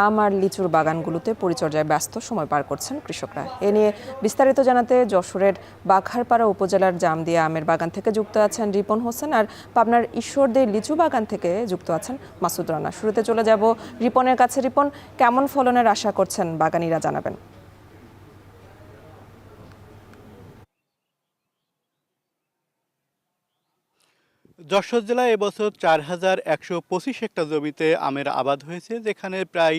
আম আর লিচুর বাগানগুলোতে পরিচর্যায় ব্যস্ত সময় পার করছেন কৃষকরা। এ নিয়ে বিস্তারিত জানাতে যশোরের বাঘারপাড়া উপজেলার জামদিয়া আমের বাগান থেকে যুক্ত আছেন রিপন হোসেন, আর পাবনার ঈশ্বরদীর লিচু বাগান থেকে যুক্ত আছেন মাসুদ রানা। শুরুতে চলে যাব রিপনের কাছে। রিপন, কেমন ফলনের আশা করছেন বাগানীরা, জানাবেন। যশোর জেলায় এবছর ৪,১২৫ হেক্টর জমিতে আমের আবাদ হয়েছে, যেখানে প্রায়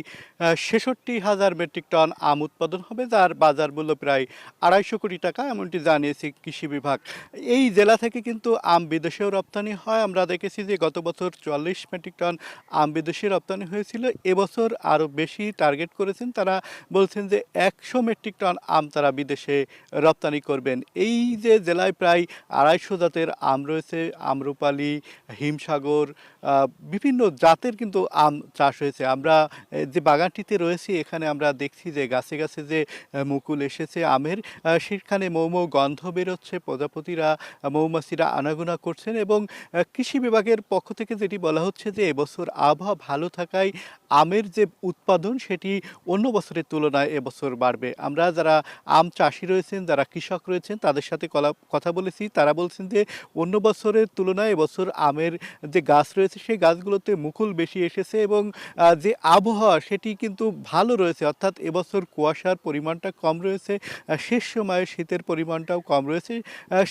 ৬৬,০০০ মেট্রিক টন আম উৎপাদন হবে, যার বাজার মূল্য প্রায় ২৫০ কোটি টাকা, এমনটি জানিয়েছে কৃষি বিভাগ। এই জেলা থেকে কিন্তু আম বিদেশেও রপ্তানি হয়। আমরা দেখেছি যে গত বছর ৪৪ মেট্রিক টন আম বিদেশে রপ্তানি হয়েছিল। এবছর আরও বেশি টার্গেট করেছেন তারা, বলছেন যে ১০০ মেট্রিক টন আম তারা বিদেশে রপ্তানি করবেন। এই যে জেলায় প্রায় ২৫০ জাতের আম রয়েছে, আমরুপালি, হিমসাগর, বিভিন্ন জাতের কিন্তু আম চাষ হয়েছে। আমরা যে বাগানটিতে রয়েছি এখানে আমরা দেখছি যে গাছে গাছে যে মুকুল এসেছে আমের, সেখানে মৌ গন্ধ বেরোচ্ছে, প্রজাপতিরা, মৌমাছিরা আনাগোনা করছেন। এবং কৃষি বিভাগের পক্ষ থেকে যেটি বলা হচ্ছে যে এবছর আবহাওয়া ভালো থাকায় আমের যে উৎপাদন সেটি অন্য বছরের তুলনায় এবছর বাড়বে। আমরা যারা আম চাষি রয়েছেন, যারা কৃষক রয়েছেন, তাদের সাথে কথা বলেছি। তারা বলছেন যে অন্য বছরের তুলনায় এবছর আমের যে গাছ রয়েছে সেই গাছগুলোতে মুকুল বেশি এসেছে, এবং যে আবহাওয়া সেটি কিন্তু ভালো রয়েছে, অর্থাৎ এবছর কুয়াশার পরিমাণটা কম রয়েছে, শেষ সময়ে শীতের পরিমাণটাও কম রয়েছে।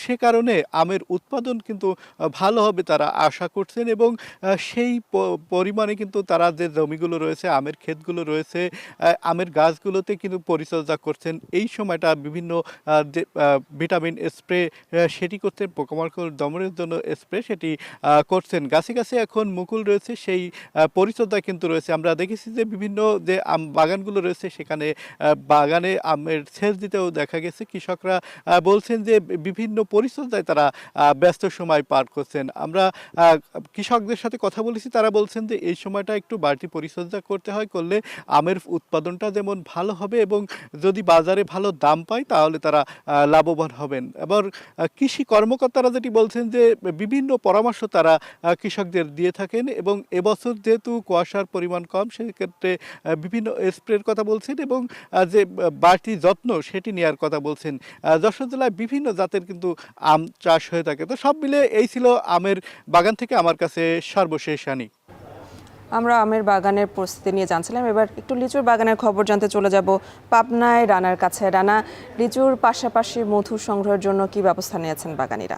সে কারণে আমের উৎপাদন কিন্তু ভালো হবে তারা আশা করছেন। এবং সেই পরিমাণে কিন্তু তারা যে জমিগুলো রয়েছে, আমের ক্ষেতগুলো রয়েছে, আমের গাছগুলোতে কিন্তু পরিচর্যা করছেন। এই সময়টা বিভিন্ন যে ভিটামিন স্প্রে সেটি করছেন, পোকামাকড় দমনের জন্য স্প্রে সেটি করছেন। গাছে গাছে এখন মুকুল রয়েছে, সেই পরিচর্যা কিন্তু রয়েছে। আমরা দেখেছি যে বিভিন্ন যে আম বাগানগুলো রয়েছে সেখানে বাগানে আমের সেচ দিতেও দেখা গেছে। কৃষকরা বলছেন যে বিভিন্ন পরিচর্যায় তারা ব্যস্ত সময় পার করছেন। আমরা কৃষকদের সাথে কথা বলেছি, তারা বলছেন যে এই সময়টা একটু বাড়তি পরিচর্যা করতে হয়, করলে আমের উৎপাদনটা যেমন ভালো হবে এবং যদি বাজারে ভালো দাম পায় তাহলে তারা লাভবান হবেন। এবার কৃষি কর্মকর্তারা যেটি বলছেন যে বিভিন্ন পরামর্শ তারা কৃষকদের দিয়ে থাকেন, এবং এবছর যেহেতু কুয়াশার পরিমাণ কম সেক্ষেত্রে বিভিন্ন স্প্রের কথা বলছেন, এবং যে বাড়তি যত্ন সেটি নেওয়ার কথা বলছেন। যশোর জেলায় বিভিন্ন জাতের কিন্তু আম চাষ হয়ে থাকে। তো সব মিলে এই ছিল আমের বাগান থেকে আমার কাছে সর্বশেষ আনি। আমরা আমের বাগানের পরিস্থিতি নিয়ে জানছিলাম, এবার একটু লিচুর বাগানের খবর জানতে চলে যাব পাবনায় রানার কাছে। রানা, লিচুর পাশাপাশি মধু সংগ্রহের জন্য কি ব্যবস্থা নিয়েছেন বাগানীরা?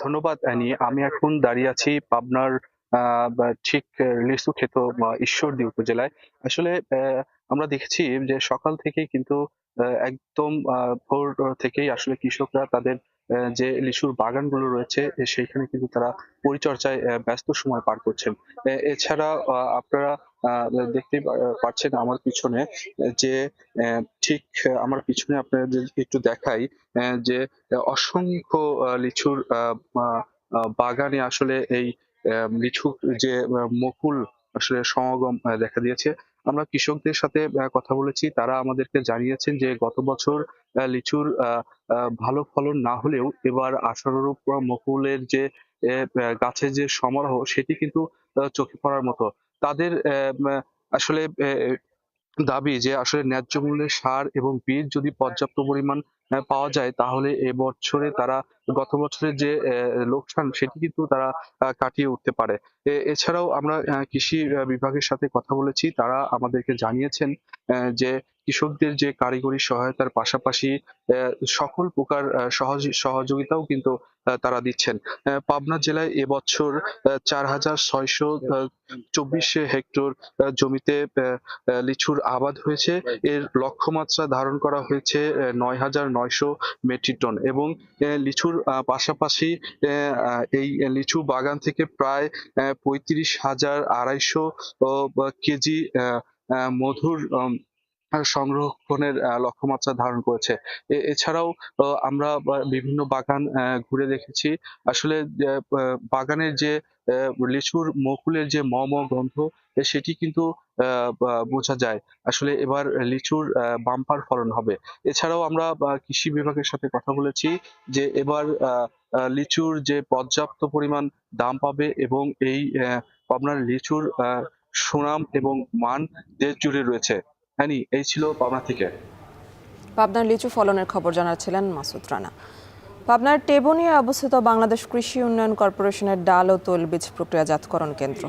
ধন্যবাদ অ্যানি। আমি এখন দাঁড়িয়ে আছি পাবনার ঠিক লিচু ক্ষেত ঈশ্বরদী উপজেলায়। আসলে আমরা দেখেছি যে সকাল থেকেই কিন্তু একদম ভোর থেকেই আসলে কৃষকরা তাদের যে লিচুর বাগানগুলো রয়েছে সেইখানে কিন্তু তারা পরিচর্যায় ব্যস্ত সময় পার করছেন। এছাড়া আপনারা দেখতেই পাচ্ছেন আমার পিছনে যে ঠিক আমার পিছনে আপনাদের যদি একটু দেখাই যে অসংখ্য লিচুর বাগানে আসলে এই লিচুর যে মুকুল আসলে সমাগম দেখা দিয়েছে। আমরা কৃষকদের সাথে কথা বলেছি, তারা আমাদেরকে জানিয়েছেন যে গত বছর লিচুর ভালো ফলন না হলেও এবার আশানুরূপ মুকুলের যে গাছের যে সমারোহ সেটি কিন্তু চোখে পড়ার মতো। তাদের আসলে দাবি যে আসলে ন্যায্য মূল্যে সার এবং বীজ যদি পর্যাপ্ত পরিমাণ পাওয়া যায় তাহলে এবছরে তারা গত বছরের যে লোকসান সেটি কিন্তু তারা কাটিয়ে উঠতে পারে। এছাড়াও আমরা কৃষি বিভাগের সাথে কথা বলেছি, তারা আমাদেরকে জানিয়েছেন যে কৃষকদের যে কারিগরি সহায়তার পাশাপাশি সকল প্রকার সহযোগিতাও কিন্তু তারা দিচ্ছেন। পাবনা জেলায় এবছর ৪,৬২৪ হেক্টর জমিতে লিচুর আবাদ হয়েছে। এর লক্ষ্যমাত্রা ধারণ করা হয়েছে ৯,৯০০ মেট্রিক টন, এবং লিচুর পাশাপাশি এই লিচু বাগান থেকে প্রায় ৩৫,২৫০ কেজি মধুর সংরক্ষণের লক্ষ্যমাত্রা ধারণ করেছে। এছাড়াও আমরা বিভিন্ন বাগান ঘুরে দেখেছি। আসলে বাগানের যে লিচুর মুকুলের যে গন্ধ সেটি কিন্তু বোঝা যায়। আসলে এবার লিচুর বাম্পার ফলন হবে। এছাড়াও আমরা কৃষি বিভাগের সাথে কথা বলেছি যে এবার আ আ লিচুর যে পর্যাপ্ত পরিমাণ দাম পাবে এবং এই পাবনার লিচুর সুনাম এবং মান দেশ জুড়ে রয়েছে। হ্যানি, এই ছিল পাবনা থেকে। পাবনার লিচু ফলনের খবর জানাচ্ছিলেন মাসুদ রানা। পাবনার টেবুনিয়ায় অবস্থিত বাংলাদেশ কৃষি উন্নয়ন কর্পোরেশনের ডাল ও তৈলবীজ প্রক্রিয়াজাতকরণ কেন্দ্র।